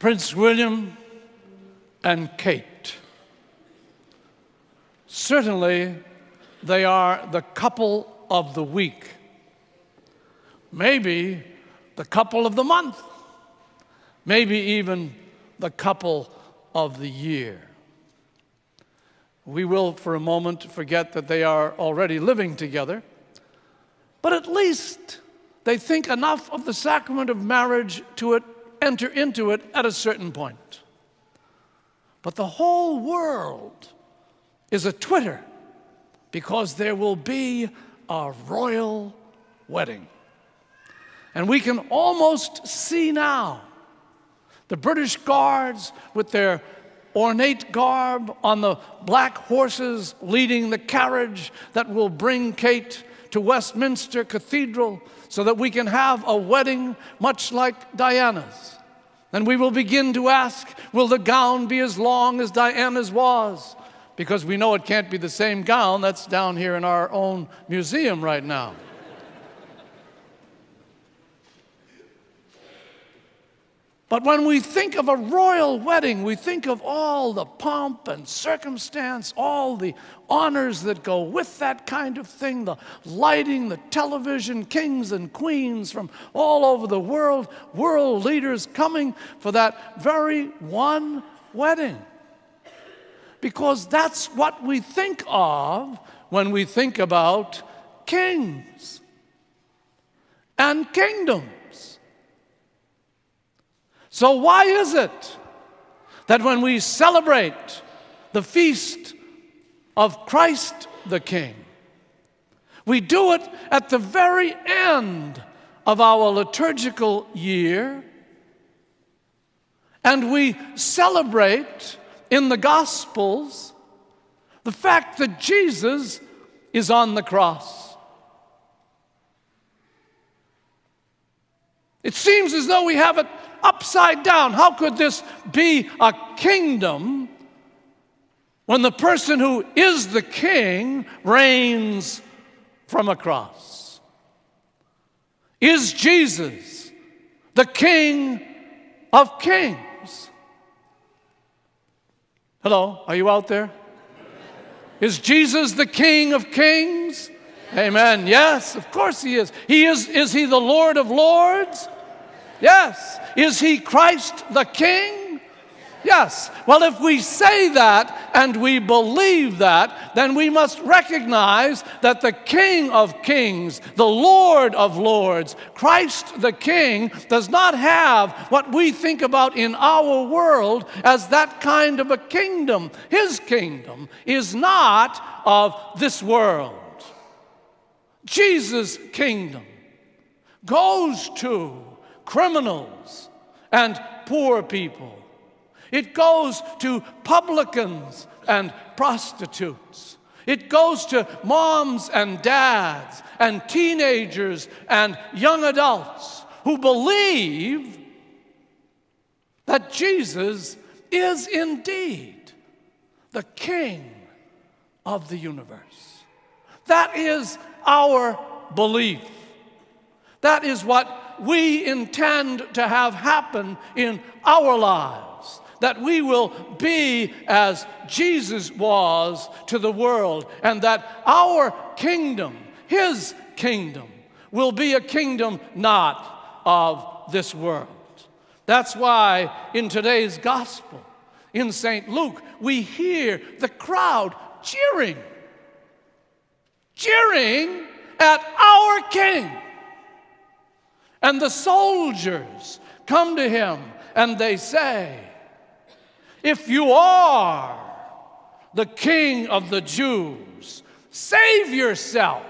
Prince William and Kate. Certainly, they are the couple of the week, maybe the couple of the month, maybe even the couple of the year. We will, for a moment, forget that they are already living together, but at least they think enough of the sacrament of marriage to enter into it at a certain point. But the whole world is a Twitter because there will be a royal wedding. And we can almost see now the British Guards with their ornate garb on the black horses leading the carriage that will bring Kate to Westminster Cathedral so that we can have a wedding much like Diana's. And we will begin to ask, will the gown be as long as Diana's was? Because we know it can't be the same gown that's down here in our own museum right now. But when we think of a royal wedding, we think of all the pomp and circumstance, all the honors that go with that kind of thing, the lighting, the television, kings and queens from all over the world, world leaders coming for that very one wedding. Because that's what we think of when we think about kings and kingdoms. So why is it that when we celebrate the feast of Christ the King, we do it at the very end of our liturgical year, and we celebrate in the Gospels the fact that Jesus is on the cross? It seems as though we have it upside down. How could this be a kingdom when the person who is the king reigns from a cross? Is Jesus the King of Kings? Hello, are you out there? Is Jesus the King of Kings? Amen. Yes, of course he is. Is he the Lord of Lords? Yes. Is he Christ the King? Yes. Well, if we say that and we believe that, then we must recognize that the King of Kings, the Lord of Lords, Christ the King, does not have what we think about in our world as that kind of a kingdom. His kingdom is not of this world. Jesus' kingdom goes to criminals and poor people. It goes to publicans and prostitutes. It goes to moms and dads and teenagers and young adults who believe that Jesus is indeed the King of the universe. That is our belief. That is what we intend to have happen in our lives, that we will be as Jesus was to the world, and that our kingdom, his kingdom, will be a kingdom not of this world. That's why in today's gospel, in St. Luke, we hear the crowd cheering at our King. And the soldiers come to him and they say, if you are the King of the Jews, save yourself.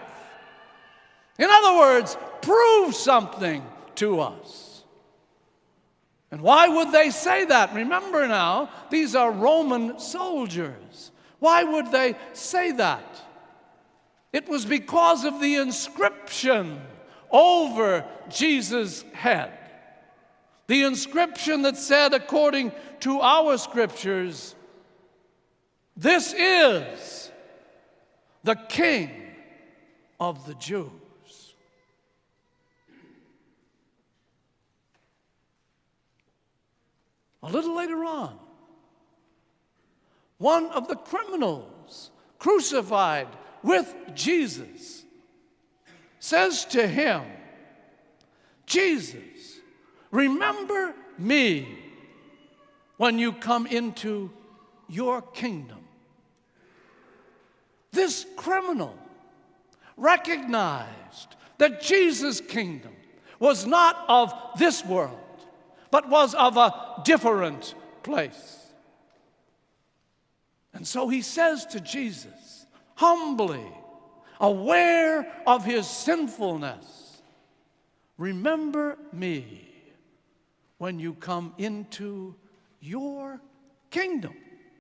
In other words, prove something to us. And why would they say that? Remember now, these are Roman soldiers. Why would they say that? It was because of the inscription over Jesus' head. The inscription that said, according to our scriptures, this is the King of the Jews. A little later on, one of the criminals crucified with Jesus says to him, Jesus, remember me when you come into your kingdom. This criminal recognized that Jesus' kingdom was not of this world, but was of a different place. And so he says to Jesus, humbly, aware of his sinfulness, remember me when you come into your kingdom.